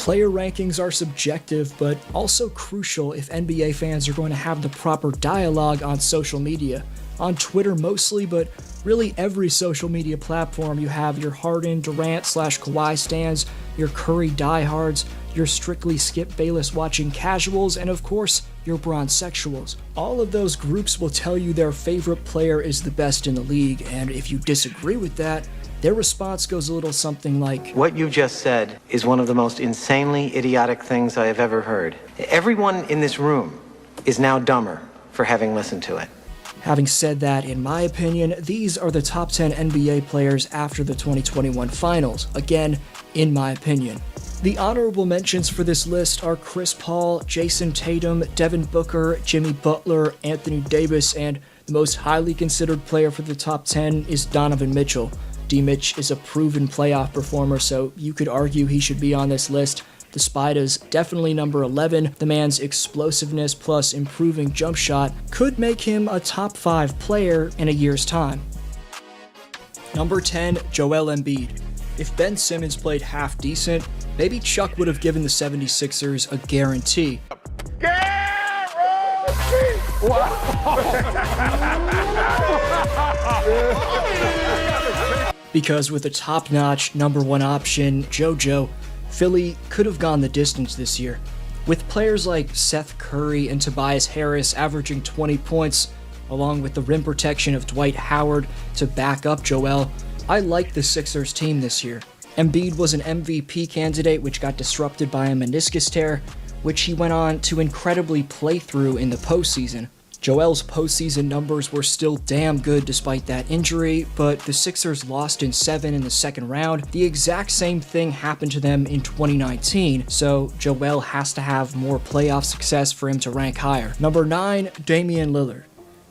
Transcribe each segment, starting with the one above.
Player rankings are subjective, but also crucial if NBA fans are going to have the proper dialogue on social media. On Twitter mostly, but really every social media platform, you have your Harden, Durant / Kawhi stans, your Curry diehards, your strictly Skip Bayless watching casuals, and of course, your bronzexuals. All of those groups will tell you their favorite player is the best in the league, and if you disagree with that, their response goes a little something like, "What you just said is one of the most insanely idiotic things I have ever heard. Everyone in this room is now dumber for having listened to it." Having said that, in my opinion, these are the top 10 NBA players after the 2021 finals. Again, in my opinion. The honorable mentions for this list are Chris Paul, Jason Tatum, Devin Booker, Jimmy Butler, Anthony Davis, and the most highly considered player for the top 10 is Donovan Mitchell. D-Mitch is a proven playoff performer, so you could argue he should be on this list. The Spider's definitely number 11. The man's explosiveness plus improving jump shot could make him a top 5 player in a year's time. Number 10, Joel Embiid. If Ben Simmons played half decent, maybe Chuck would have given the 76ers a guarantee. Because with a top-notch number 1 option, JoJo, Philly could have gone the distance this year. With players like Seth Curry and Tobias Harris averaging 20 points, along with the rim protection of Dwight Howard to back up Joel, I like the Sixers team this year. Embiid was an MVP candidate which got disrupted by a meniscus tear, which he went on to incredibly play through in the postseason. Joel's postseason numbers were still damn good despite that injury, but the Sixers lost in 7 in the second round. The exact same thing happened to them in 2019, so Joel has to have more playoff success for him to rank higher. Number 9, Damian Lillard.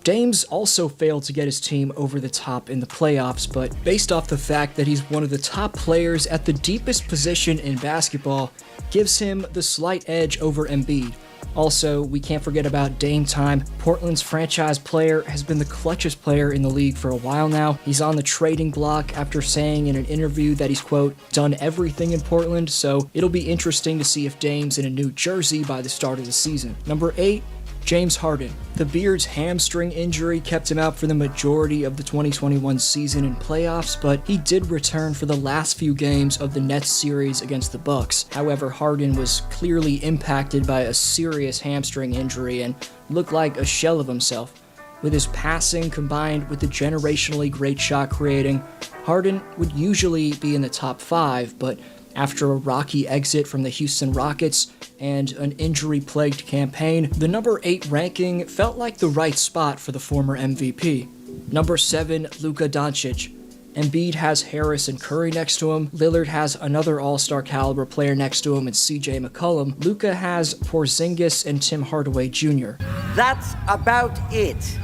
Dame's also failed to get his team over the top in the playoffs, but based off the fact that he's one of the top players at the deepest position in basketball, gives him the slight edge over Embiid. Also, we can't forget about Dame time. Portland's franchise player has been the clutchest player in the league for a while now. He's on the trading block after saying in an interview that he's, quote, done everything in Portland, so it'll be interesting to see if Dame's in a new jersey by the start of the season. Number 8, James Harden. The Beard's hamstring injury kept him out for the majority of the 2021 season and playoffs, but he did return for the last few games of the Nets series against the Bucks. However, Harden was clearly impacted by a serious hamstring injury and looked like a shell of himself. With his passing combined with the generationally great shot creating, Harden would usually be in the top 5, but after a rocky exit from the Houston Rockets and an injury-plagued campaign, the number 8 ranking felt like the right spot for the former MVP. Number 7, Luka Doncic. Embiid has Harris and Curry next to him. Lillard has another all-star caliber player next to him in CJ McCollum. Luka has Porzingis and Tim Hardaway Jr. That's about it.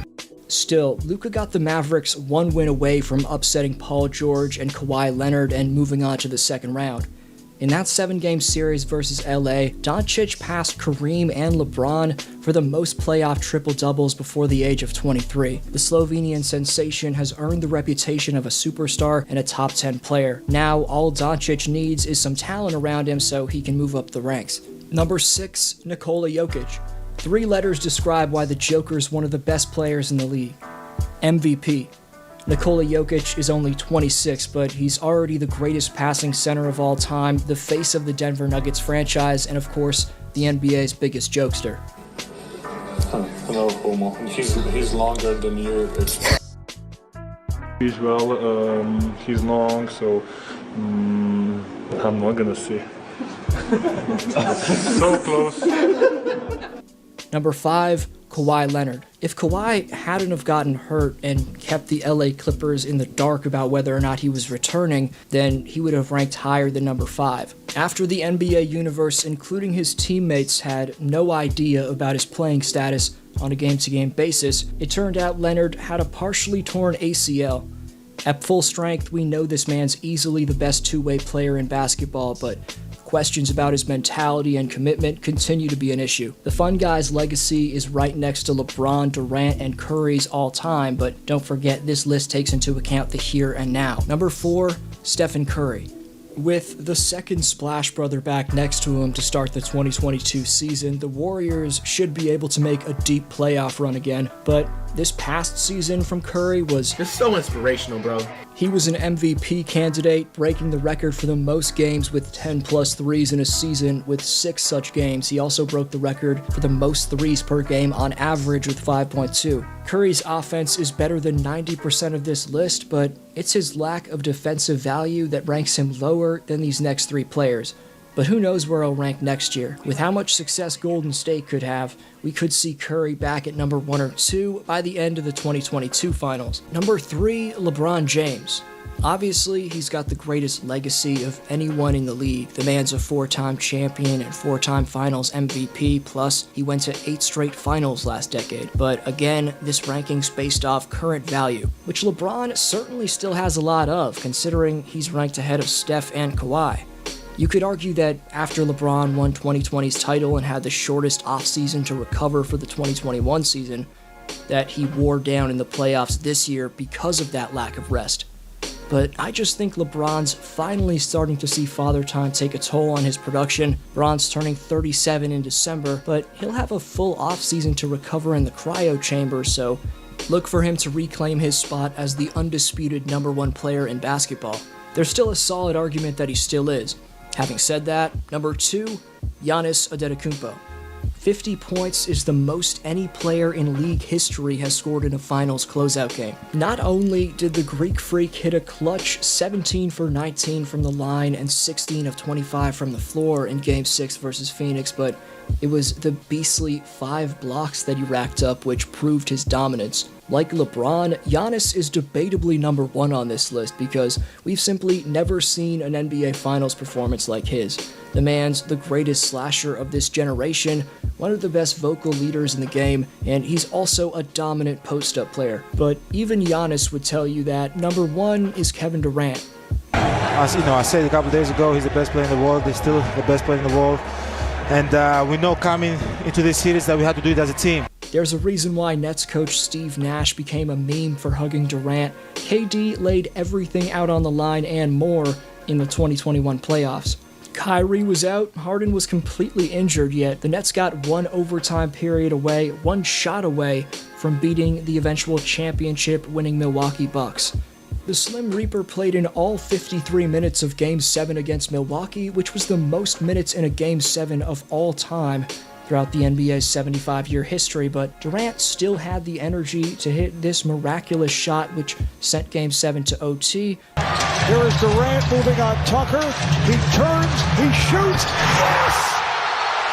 Still, Luka got the Mavericks one win away from upsetting Paul George and Kawhi Leonard and moving on to the second round. In that 7-game series versus LA, Doncic passed Kareem and LeBron for the most playoff triple-doubles before the age of 23. The Slovenian sensation has earned the reputation of a superstar and a top 10 player. Now, all Doncic needs is some talent around him so he can move up the ranks. Number 6, Nikola Jokic. 3 letters describe why the Joker's one of the best players in the league. MVP. Nikola Jokic is only 26, but he's already the greatest passing center of all time, the face of the Denver Nuggets franchise, and of course, the NBA's biggest jokester. Hello, Homo. He's longer than you. He's he's long, so I'm not gonna say. So close. Number 5, Kawhi Leonard. If Kawhi hadn't have gotten hurt and kept the LA Clippers in the dark about whether or not he was returning, then he would have ranked higher than number 5. After the NBA universe, including his teammates, had no idea about his playing status on a game-to-game basis, it turned out Leonard had a partially torn ACL. At full strength, we know this man's easily the best two-way player in basketball, but questions about his mentality and commitment continue to be an issue. The fun guy's legacy is right next to LeBron, Durant, and Curry's all time, but don't forget this list takes into account the here and now. Number 4, Stephen Curry. With the second Splash Brother back next to him to start the 2022 season, the Warriors should be able to make a deep playoff run again, but this past season from Curry was just so inspirational, bro. He was an MVP candidate, breaking the record for the most games with 10+ threes in a season with 6 such games. He also broke the record for the most threes per game on average with 5.2. Curry's offense is better than 90% of this list, but it's his lack of defensive value that ranks him lower than these next 3 players. But who knows where he'll rank next year. With how much success Golden State could have, we could see Curry back at number 1 or 2 by the end of the 2022 finals. Number 3, LeBron James. Obviously, he's got the greatest legacy of anyone in the league. The man's a 4-time champion and 4-time finals MVP, plus he went to 8 straight finals last decade. But again, this ranking's based off current value, which LeBron certainly still has a lot of, considering he's ranked ahead of Steph and Kawhi. You could argue that after LeBron won 2020's title and had the shortest offseason to recover for the 2021 season, that he wore down in the playoffs this year because of that lack of rest. But I just think LeBron's finally starting to see Father Time take a toll on his production. LeBron's turning 37 in December, but he'll have a full offseason to recover in the cryo chamber, so look for him to reclaim his spot as the undisputed number 1 player in basketball. There's still a solid argument that he still is. Having said that, number 2, Giannis Antetokounmpo. 50 points is the most any player in league history has scored in a finals closeout game. Not only did the Greek Freak hit a clutch 17 for 19 from the line and 16 of 25 from the floor in Game 6 versus Phoenix, but it was the beastly 5 blocks that he racked up which proved his dominance. Like LeBron, Giannis is debatably number 1 on this list because we've simply never seen an NBA Finals performance like his. The man's the greatest slasher of this generation, one of the best vocal leaders in the game, and he's also a dominant post-up player. But even Giannis would tell you that number 1 is Kevin Durant. I said a couple days ago he's the best player in the world. He's still the best player in the world. And we know coming into this series that we have to do it as a team. There's a reason why Nets coach Steve Nash became a meme for hugging Durant. KD laid everything out on the line and more in the 2021 playoffs. Kyrie was out, Harden was completely injured, yet the Nets got 1 overtime period away, 1 shot away from beating the eventual championship-winning Milwaukee Bucks. The Slim Reaper played in all 53 minutes of Game 7 against Milwaukee, which was the most minutes in a Game 7 of all time throughout the NBA's 75-year history, but Durant still had the energy to hit this miraculous shot which sent Game 7 to OT. Here is Durant moving on Tucker. He turns, he shoots. Yes!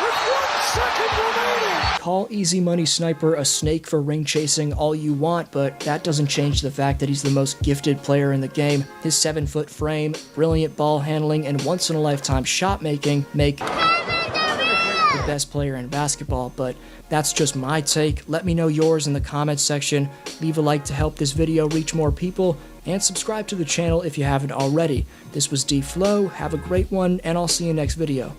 With 1 second remaining. Call Easy Money Sniper a snake for ring chasing all you want, but that doesn't change the fact that he's the most gifted player in the game. His 7-foot frame, brilliant ball handling, and once-in-a-lifetime shot making make the best player in basketball, but that's just my take. Let me know yours in the comments section. Leave a like to help this video reach more people, and subscribe to the channel if you haven't already. This was D-Flow, have a great one, and I'll see you next video.